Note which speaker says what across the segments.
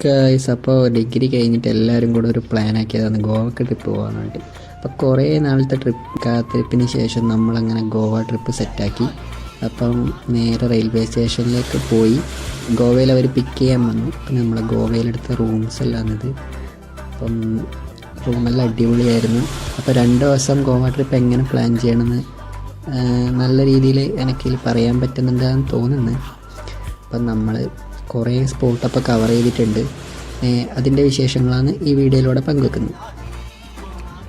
Speaker 1: Guys, അപ്പോൾ degree കഴിഞ്ഞിട്ട് എല്ലാവരും കൂടെ ഒരു പ്ലാൻ ആക്കിയതാണ് ഗോവക്ക് ട്രിപ്പ് പോകാൻ വേണ്ടി. അപ്പോൾ കുറേ നാളത്തെ കാത്തിരിപ്പിന് ശേഷം നമ്മളങ്ങനെ ഗോവ ട്രിപ്പ് സെറ്റാക്കി. അപ്പം നേരെ റെയിൽവേ സ്റ്റേഷനിലേക്ക് പോയി. ഗോവയിൽ അവർ പിക്ക് ചെയ്യാൻ വന്നു. അപ്പം നമ്മൾ ഗോവയിലെടുത്ത റൂംസ് എല്ലാണിത്. അപ്പം റൂമെല്ലാം അടിപൊളിയായിരുന്നു. അപ്പോൾ 2 ദിവസം ഗോവ ട്രിപ്പ് എങ്ങനെ പ്ലാൻ ചെയ്യണമെന്ന് നല്ല രീതിയിൽ എനിക്കിൽ പറയാൻ പറ്റുന്നുണ്ടെന്ന് തോന്നുന്നു. അപ്പം നമ്മൾ കുറേ സ്പോട്ടപ്പോൾ കവർ ചെയ്തിട്ടുണ്ട്. അതിൻ്റെ വിശേഷങ്ങളാണ് ഈ വീഡിയോയിലൂടെ പങ്കുവെക്കുന്നത്.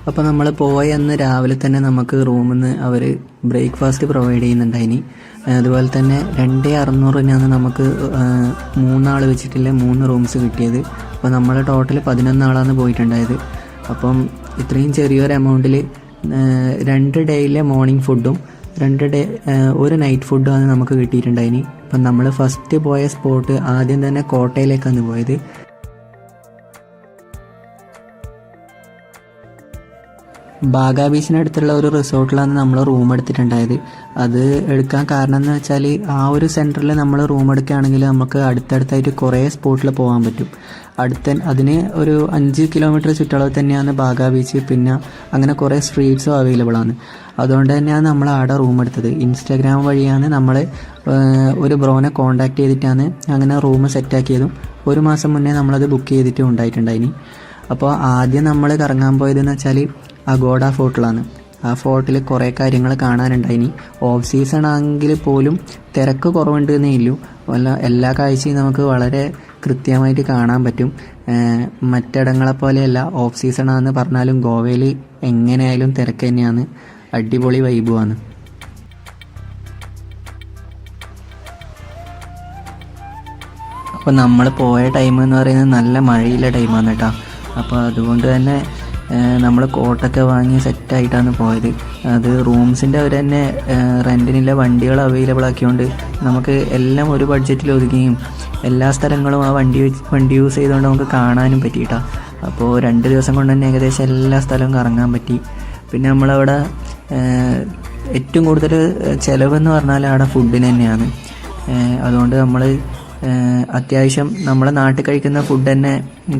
Speaker 1: അപ്പോൾ നമ്മൾ പോയ അന്ന് രാവിലെ തന്നെ നമുക്ക് റൂമിൽ നിന്ന് അവർ ബ്രേക്ക്ഫാസ്റ്റ് പ്രൊവൈഡ് ചെയ്യുന്നുണ്ടായിനി. അതുപോലെ തന്നെ 2600 നമുക്ക് 3 ആൾ വെച്ചിട്ടുള്ള 3 റൂംസ് കിട്ടിയത്. അപ്പോൾ നമ്മൾ ടോട്ടൽ 11 ആളാണ് പോയിട്ടുണ്ടായത്. അപ്പം ഇത്രയും ചെറിയൊരു എമൗണ്ടിൽ 2 ഡേയിലെ മോർണിംഗ് ഫുഡും 1 നൈറ്റ് ഫുഡുമാണ് നമുക്ക് കിട്ടിയിട്ടുണ്ടായിനി. അപ്പം നമ്മൾ ഫസ്റ്റ് പോയ സ്പോട്ട് ആദ്യം തന്നെ കോട്ടയിലേക്കാണ് പോയത്. ബാഗ ബീച്ചിനടുത്തുള്ള ഒരു റിസോർട്ടിലാണ് നമ്മൾ റൂം എടുത്തിട്ടുണ്ടായത്. അത് എടുക്കാൻ കാരണം എന്ന് വെച്ചാൽ ആ ഒരു സെൻറ്ററിൽ നമ്മൾ റൂം എടുക്കുകയാണെങ്കിൽ നമുക്ക് അടുത്തടുത്തായിട്ട് കുറേ സ്പോട്ടിൽ പോകാൻ പറ്റും. അതിന് ഒരു 5 കിലോമീറ്റർ ചുറ്റളവ് തന്നെയാണ് ബാഗ ബീച്ച്. പിന്നെ അങ്ങനെ കുറേ സ്ട്രീറ്റ്സും അവൈലബിൾ ആണ്. അതുകൊണ്ട് തന്നെയാണ് നമ്മൾ അവിടെ റൂം എടുത്തത്. ഇൻസ്റ്റാഗ്രാം വഴിയാണ് നമ്മൾ ഒരു ബ്രോനെ കോൺടാക്ട് ചെയ്തിട്ടാണ് അങ്ങനെ റൂം സെറ്റാക്കിയതും. 1 മാസം മുന്നേ നമ്മളത് ബുക്ക് ചെയ്തിട്ടും ഉണ്ടായിട്ടുണ്ടായിനി. അപ്പോൾ ആദ്യം നമ്മൾ കറങ്ങാൻ പോയതെന്ന് വെച്ചാൽ അഗോഡ ഫോർട്ടിലാണ്. ആ ഫോർട്ടിൽ കുറേ കാര്യങ്ങൾ കാണാനുണ്ടായിനി. ഓഫ് സീസൺ ആണെങ്കിൽ പോലും തിരക്ക് കുറവുണ്ട് എന്നേ ഉള്ളൂ. എല്ലാ കാഴ്ചയും നമുക്ക് വളരെ കൃത്യമായിട്ട് കാണാൻ പറ്റും. മറ്റിടങ്ങളെ പോലെയല്ല, ഓഫ് സീസൺ ആണെന്ന് പറഞ്ഞാലും ഗോവയിൽ എങ്ങനെയായാലും തിരക്ക് തന്നെയാണ്. അടിപൊളി വൈബുമാണ്. അപ്പോൾ നമ്മൾ പോയ ടൈം എന്ന് പറയുന്നത് നല്ല മഴയുള്ള ടൈമാണ് കേട്ടോ. അപ്പോൾ അതുകൊണ്ട് തന്നെ നമ്മൾ കോട്ടൊക്കെ വാങ്ങി സെറ്റായിട്ടാണ് പോയത്. അത് റൂംസിൻ്റെ അവർ തന്നെ റെൻറ്റിനുള്ള വണ്ടികൾ അവൈലബിൾ ആക്കിയോണ്ട് നമുക്ക് എല്ലാം ഒരു ബഡ്ജറ്റിൽ ഒതുങ്ങുകയും എല്ലാ സ്ഥലങ്ങളും ആ വണ്ടി യൂസ് ചെയ്തുകൊണ്ട് നമുക്ക് കാണാനും പറ്റിയിട്ടാ. അപ്പോൾ 2 ദിവസം കൊണ്ട് തന്നെ ഏകദേശം എല്ലാ സ്ഥലവും കറങ്ങാൻ പറ്റി. പിന്നെ നമ്മളവിടെ ഏറ്റവും കൂടുതൽ ചിലവെന്ന് പറഞ്ഞാൽ അവിടെ ഫുഡിന് തന്നെയാണ്. അതുകൊണ്ട് നമ്മൾ അത്യാവശ്യം നമ്മളെ നാട്ടിൽ കഴിക്കുന്ന ഫുഡ് തന്നെ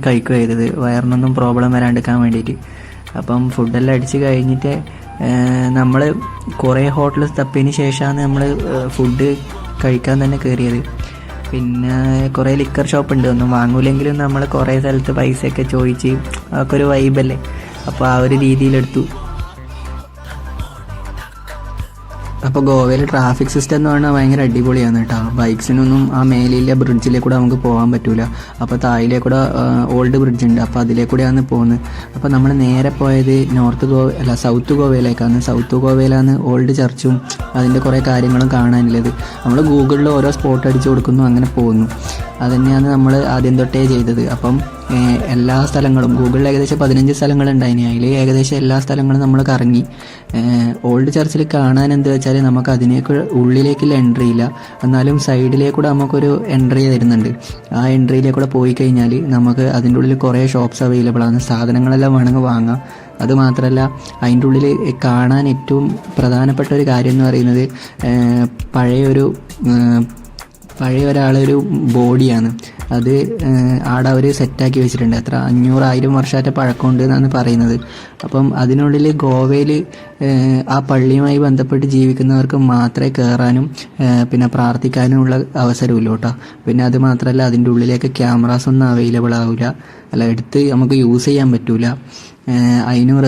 Speaker 1: കഴിക്കുക ചെയ്തത്, വയറിനൊന്നും പ്രോബ്ലം വരാണ്ടിരിക്കാൻ വേണ്ടിയിട്ട്. അപ്പം ഫുഡെല്ലാം അടിച്ച് കഴിഞ്ഞിട്ട് നമ്മൾ കുറേ ഹോട്ടൽ തപ്പിയതിന് ശേഷമാണ് നമ്മൾ ഫുഡ് കഴിക്കാൻ തന്നെ കയറിയത്. പിന്നെ കുറേ ലിക്കർ ഷോപ്പ് ഉണ്ട്. ഒന്നും വാങ്ങൂലെങ്കിലും നമ്മൾ കുറേ സ്ഥലത്ത് പൈസയൊക്കെ ചോദിച്ച് അതൊക്കെ ഒരു വൈബല്ലേ. അപ്പോൾ ആ ഒരു രീതിയിലെടുത്തു. അപ്പോൾ ഗോവയിൽ ട്രാഫിക് സിസ്റ്റം എന്ന് പറഞ്ഞാൽ ഭയങ്കര അടിപൊളിയാണ് കേട്ടോ. ബൈക്സിനൊന്നും ആ മേലിലെ ബ്രിഡ്ജിലേക്കൂടെ നമുക്ക് പോകാൻ പറ്റില്ല. അപ്പോൾ താഴിലേക്കൂടെ ഓൾഡ് ബ്രിഡ്ജ് ഉണ്ട്. അപ്പോൾ അതിലേക്കൂടെയാണ് പോകുന്നത്. അപ്പോൾ നമ്മൾ നേരെ പോയത് സൗത്ത് ഗോവയിലേക്കാണ്. സൗത്ത് ഗോവയിലാണ് ഓൾഡ് ചർച്ചും അതിൻ്റെ കുറേ കാര്യങ്ങളും കാണാനുള്ളത്. നമ്മൾ ഗൂഗിളിൽ ഓരോ സ്പോട്ട് അടിച്ചു കൊടുക്കുന്നു, അങ്ങനെ പോകുന്നു. അതുതന്നെയാണ് നമ്മൾ ആദ്യം തൊട്ടേ ചെയ്തത്. അപ്പം എല്ലാ സ്ഥലങ്ങളും ഗൂഗിളിൽ ഏകദേശം 15 സ്ഥലങ്ങളുണ്ടായിനി. അതിൽ ഏകദേശം എല്ലാ സ്ഥലങ്ങളും നമ്മൾ കറങ്ങി. ഓൾഡ് ചർച്ചിൽ കാണാൻ എന്ത് വെച്ചാൽ നമുക്ക് അതിനേക്ക് ഉള്ളിലേക്കുള്ള എൻട്രി ഇല്ല. എന്നാലും സൈഡിലേക്കൂടെ നമുക്കൊരു എൻട്രി തരുന്നുണ്ട്. ആ എൻട്രിയിലേക്കൂടെ പോയി കഴിഞ്ഞാൽ നമുക്ക് അതിൻ്റെ ഉള്ളിൽ കുറേ ഷോപ്സ് അവൈലബിൾ ആണ്. സാധനങ്ങളെല്ലാം വേണമെങ്കിൽ വാങ്ങാം. അതുമാത്രമല്ല, അതിൻ്റെ ഉള്ളിൽ കാണാൻ ഏറ്റവും പ്രധാനപ്പെട്ട ഒരു കാര്യം എന്ന് പറയുന്നത് പഴയ ഒരാളൊരു ബോഡിയാണ്. അത് ആടെ അവർ സെറ്റാക്കി വെച്ചിട്ടുണ്ട്. എത്ര 500-1000 വർഷമായിട്ട് പഴക്കമുണ്ട് എന്നാണ് പറയുന്നത്. അപ്പം അതിനുള്ളിൽ ഗോവയിൽ ആ പള്ളിയുമായി ബന്ധപ്പെട്ട് ജീവിക്കുന്നവർക്ക് മാത്രമേ കയറാനും പിന്നെ പ്രാർത്ഥിക്കാനുമുള്ള അവസരമില്ല കേട്ടോ. പിന്നെ അത് മാത്രമല്ല, അതിൻ്റെ ഉള്ളിലേക്ക് ക്യാമറാസ് ഒന്നും അവൈലബിൾ ആവില്ല. എടുത്ത് നമുക്ക് യൂസ് ചെയ്യാൻ പറ്റില്ല. അതിനും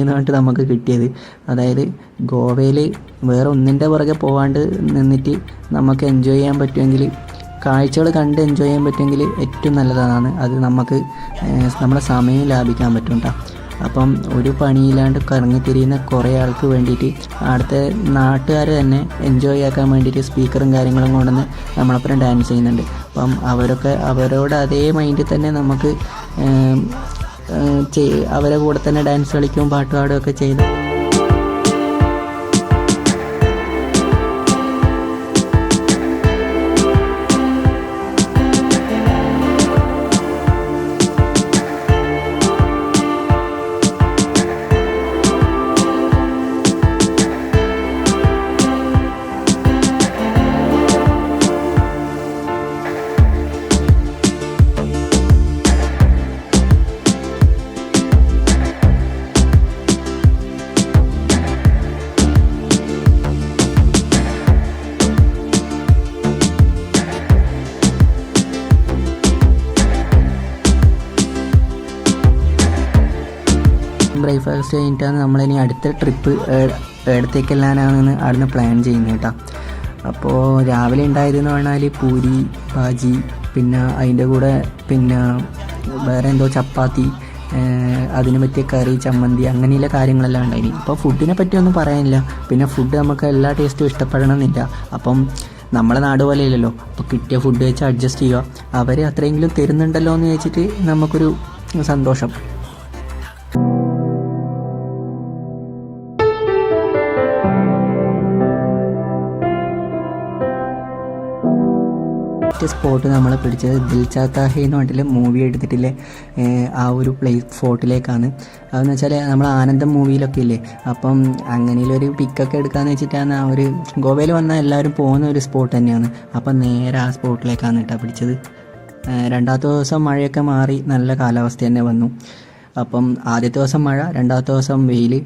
Speaker 1: എന്ന് പറഞ്ഞിട്ട് നമുക്ക് കിട്ടിയത്. അതായത് ഗോവയിൽ വേറെ ഒന്നിൻ്റെ പുറകെ പോകാണ്ട് നിന്നിട്ട് നമുക്ക് എൻജോയ് ചെയ്യാൻ പറ്റുമെങ്കിൽ, കാഴ്ചകൾ കണ്ട് എൻജോയ് ചെയ്യാൻ പറ്റുമെങ്കിൽ ഏറ്റവും നല്ലതാണ്. അത് നമുക്ക് നമ്മളെ സമയം ലാഭിക്കാൻ പറ്റും കേട്ടോ. അപ്പം ഒരു പണിയില്ലാണ്ട് കറങ്ങിത്തിരിയുന്ന കുറേ ആൾക്ക് വേണ്ടിയിട്ട് അടുത്ത നാട്ടുകാർ തന്നെ എൻജോയ് ആക്കാൻ വേണ്ടിയിട്ട് സ്പീക്കറും കാര്യങ്ങളും കൊണ്ടുവന്ന് നമ്മളൊപ്പം ഡാൻസ് ചെയ്യുന്നുണ്ട്. അപ്പം അവരോട് അതേ മൈൻഡിൽ തന്നെ നമുക്ക് അവരെ കൂടെ തന്നെ ഡാൻസ് കളിക്കുകയും പാട്ട് പാടുകയൊക്കെ ചെയ്ത് ബ്രേക്ക്ഫാസ്റ്റ് കഴിഞ്ഞിട്ടാണ് നമ്മളിനി അടുത്ത ട്രിപ്പ് എവിടത്തേക്കെല്ലാനാണെന്ന് അവിടുന്ന് പ്ലാൻ ചെയ്യുന്നത് കേട്ടോ. അപ്പോൾ രാവിലെ ഉണ്ടായതെന്ന് പറഞ്ഞാൽ പൂരി, ഭാജി, പിന്നെ അതിൻ്റെ കൂടെ പിന്നെ വേറെ എന്തോ ചപ്പാത്തി, അതിന് പറ്റിയ കറി, ചമ്മന്തി, അങ്ങനെയുള്ള കാര്യങ്ങളെല്ലാം ഉണ്ടായിനി. അപ്പോൾ ഫുഡിനെ പറ്റിയൊന്നും പറയാനില്ല. പിന്നെ ഫുഡ് നമുക്ക് എല്ലാ ടേസ്റ്റും ഇഷ്ടപ്പെടണമെന്നില്ല. അപ്പം നമ്മളെ നാട് പോലെ ഇല്ലല്ലോ. അപ്പോൾ കിട്ടിയ ഫുഡ് വെച്ച് അഡ്ജസ്റ്റ് ചെയ്യുക. അവർ അത്രയെങ്കിലും തരുന്നുണ്ടല്ലോ എന്ന് വെച്ചിട്ട് നമുക്കൊരു സന്തോഷം. സ്പോട്ട് നമ്മളെ പിടിച്ചത് ദിൽ ചാത്താ ഹേ എന്ന് പറഞ്ഞിട്ട് മൂവി എടുത്തിട്ടില്ലേ ആ ഒരു ഫോർട്ടിലേക്കാണ്. അതെന്ന് വെച്ചാൽ നമ്മൾ ആനന്ദം മൂവിയിലൊക്കെ ഇല്ലേ, അപ്പം അങ്ങനെയുള്ളൊരു പിക്കൊക്കെ എടുക്കാമെന്ന് വെച്ചിട്ടാണ് ആ ഒരു ഗോവയിൽ വന്നാൽ എല്ലാവരും പോകുന്ന ഒരു സ്പോട്ട് തന്നെയാണ്. അപ്പം നേരെ ആ സ്പോട്ടിലേക്കാണ് കേട്ടോ പിടിച്ചത്. രണ്ടാമത്തെ ദിവസം മഴയൊക്കെ മാറി നല്ല കാലാവസ്ഥ തന്നെ വന്നു. അപ്പം ആദ്യത്തെ ദിവസം മഴ, രണ്ടാമത്തെ ദിവസം വെയിൽ.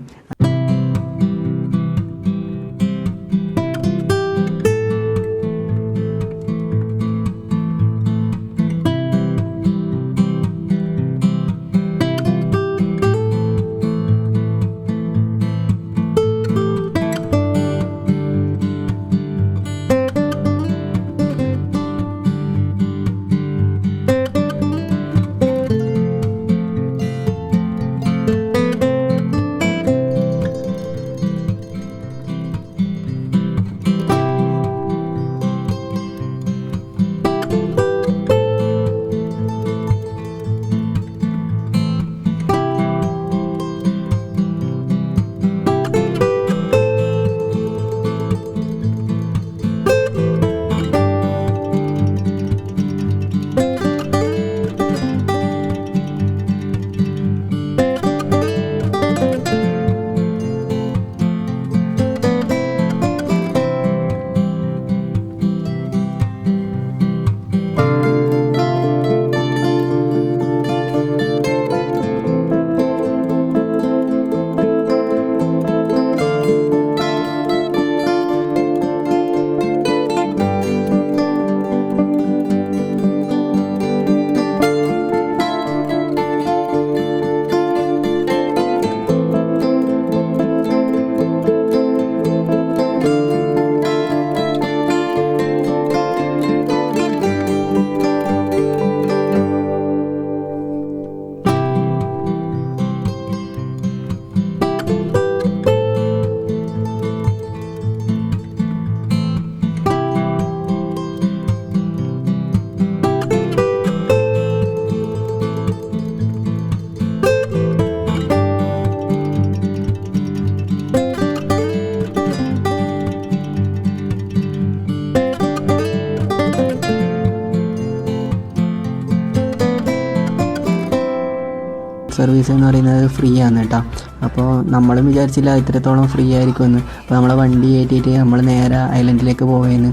Speaker 1: സർവീസ് എന്ന് പറയുന്നത് ഫ്രീ ആണ് കേട്ടോ. അപ്പോൾ നമ്മളും വിചാരിച്ചില്ല ഇത്രത്തോളം ഫ്രീ ആയിരിക്കുമെന്ന്. അപ്പോൾ നമ്മളെ വണ്ടി കയറ്റിയിട്ട് നമ്മൾ നേരെ ഐലൻഡിലേക്ക് പോവുകയെന്ന്.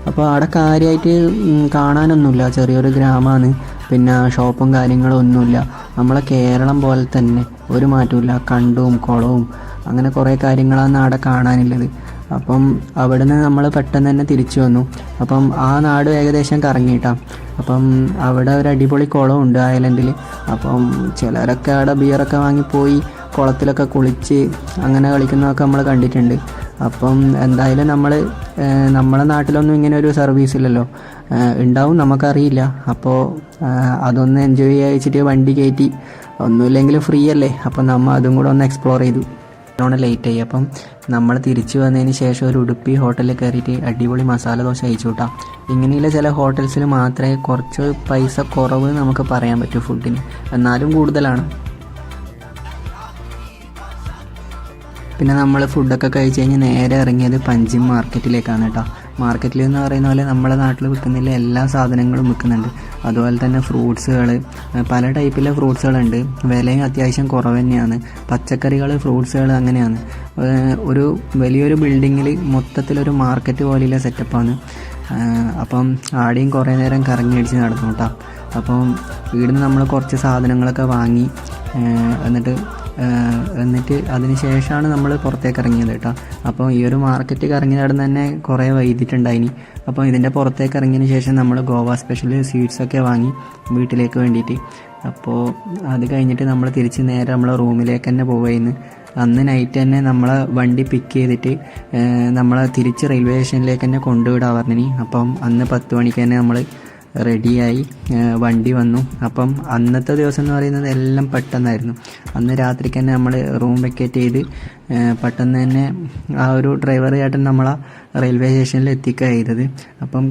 Speaker 1: അപ്പോൾ അവിടെ കാര്യമായിട്ട് കാണാനൊന്നുമില്ല, ചെറിയൊരു ഗ്രാമമാണ്. പിന്നെ ഷോപ്പും കാര്യങ്ങളും ഒന്നുമില്ല. നമ്മളെ കേരളം പോലെ തന്നെ ഒരു മാറ്റമില്ല. കണ്ടും കുളവും അങ്ങനെ കുറേ കാര്യങ്ങളാണ് അവിടെ കാണാനുള്ളത്. അപ്പം അവിടെ നിന്ന് നമ്മൾ പെട്ടെന്ന് തന്നെ തിരിച്ചു വന്നു. അപ്പം ആ നാട് ഏകദേശം കറങ്ങിയിട്ടാണ്. അപ്പം അവിടെ ഒരു അടിപൊളി കുളമുണ്ട് ഐലൻഡിൽ. അപ്പം ചിലരൊക്കെ അവിടെ ബിയറൊക്കെ വാങ്ങിപ്പോയി കുളത്തിലൊക്കെ കുളിച്ച് അങ്ങനെ കളിക്കുന്നതൊക്കെ നമ്മൾ കണ്ടിട്ടുണ്ട്. അപ്പം എന്തായാലും നമ്മളെ നാട്ടിലൊന്നും ഇങ്ങനെ ഒരു സർവീസ് ഇല്ലല്ലോ, ഉണ്ടാവും നമുക്കറിയില്ല. അപ്പോൾ അതൊന്ന് എൻജോയ് ചെയ്യിച്ചിട്ട് വണ്ടി കയറ്റി, ഒന്നുമില്ലെങ്കിൽ ഫ്രീ അല്ലേ, അപ്പം നമ്മൾ അതും കൂടെ ഒന്ന് എക്സ്പ്ലോർ ചെയ്തു. ലേറ്റായി. അപ്പം നമ്മൾ തിരിച്ചു വന്നതിന് ശേഷം ഒരു ഉടുപ്പി ഹോട്ടലിൽ കയറിയിട്ട് അടിപൊളി മസാല ദോശ കഴിച്ചു കൂട്ടാം. ഇങ്ങനെയുള്ള ചില ഹോട്ടൽസിൽ മാത്രമേ കുറച്ച് പൈസ കുറവ് നമുക്ക് പറയാൻ പറ്റൂ ഫുഡിന്, എന്നാലും കൂടുതലാണ്. പിന്നെ നമ്മൾ ഫുഡൊക്കെ കഴിച്ച് കഴിഞ്ഞ് നേരെ ഇറങ്ങിയത് പഞ്ചിം മാർക്കറ്റിലേക്കാണ് കേട്ടോ. മാർക്കറ്റിൽ എന്ന് പറയുന്ന പോലെ നമ്മുടെ നാട്ടിൽ വിൽക്കുന്നില്ല എല്ലാ സാധനങ്ങളും വിൽക്കുന്നുണ്ട്. അതുപോലെ തന്നെ ഫ്രൂട്ട്സുകൾ, പല ടൈപ്പിലെ ഫ്രൂട്ട്സുകളുണ്ട്. വിലയും അത്യാവശ്യം കുറവ് തന്നെയാണ്. പച്ചക്കറികൾ, ഫ്രൂട്ട്സുകൾ അങ്ങനെയാണ്. ഒരു വലിയൊരു ബിൽഡിങ്ങിൽ മൊത്തത്തിലൊരു മാർക്കറ്റ് പോലെയുള്ള സെറ്റപ്പാണ്. അപ്പം ആടെയും കുറേ നേരം കറങ്ങി അടിച്ച് നടന്നു കേട്ടോ. അപ്പം ഇവിടുന്ന് നമ്മൾ കുറച്ച് സാധനങ്ങളൊക്കെ വാങ്ങി എന്നിട്ട് അതിന് ശേഷമാണ് നമ്മൾ പുറത്തേക്ക് ഇറങ്ങിയത് കേട്ടോ. അപ്പോൾ ഈ ഒരു മാർക്കറ്റ് കറങ്ങി നടന്ന് തന്നെ കുറേ വൈകിട്ടുണ്ടായിനി. അപ്പോൾ ഇതിൻ്റെ പുറത്തേക്ക് ഇറങ്ങിയതിന് ശേഷം നമ്മൾ ഗോവ സ്പെഷ്യൽ സ്വീറ്റ്സൊക്കെ വാങ്ങി വീട്ടിലേക്ക് വേണ്ടിയിട്ട്. അപ്പോൾ അത് കഴിഞ്ഞിട്ട് നമ്മൾ തിരിച്ച് നേരെ നമ്മളെ റൂമിലേക്ക് തന്നെ പോവുകയായിരുന്നു. അന്ന് നൈറ്റ് തന്നെ നമ്മളെ വണ്ടി പിക്ക് ചെയ്തിട്ട് നമ്മളെ തിരിച്ച് റെയിൽവേ സ്റ്റേഷനിലേക്ക് തന്നെ കൊണ്ടുവിടാൻ പറഞ്ഞിനി. അപ്പം അന്ന് 10 മണിക്ക് തന്നെ നമ്മൾ റെഡിയായി, വണ്ടി വന്നു. അപ്പം അന്നത്തെ ദിവസം എന്ന് പറയുന്നത് എല്ലാം പെട്ടെന്നായിരുന്നു. അന്ന് രാത്രിക്ക് തന്നെ നമ്മൾ റൂം വെക്കേറ്റ് ചെയ്ത് പെട്ടെന്ന് തന്നെ ആ ഒരു ഡ്രൈവർ ചേട്ടൻ നമ്മളെ റെയിൽവേ സ്റ്റേഷനിൽ എത്തിക്കുക ചെയ്തത്. അപ്പം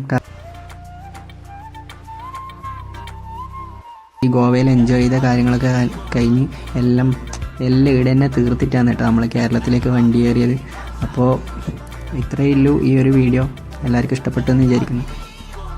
Speaker 1: ഈ ഗോവയിൽ എൻജോയ് ചെയ്ത കാര്യങ്ങളൊക്കെ കഴിഞ്ഞ് എല്ലാം ഇവിടെ തന്നെ തീർത്തിട്ടാണ് കേട്ടോ നമ്മൾ കേരളത്തിലേക്ക് വണ്ടി കയറിയത്. അപ്പോൾ ഇത്രയേ ഉള്ളൂ ഈ ഒരു വീഡിയോ. എല്ലാവർക്കും ഇഷ്ടപ്പെട്ടെന്ന് വിചാരിക്കുന്നു.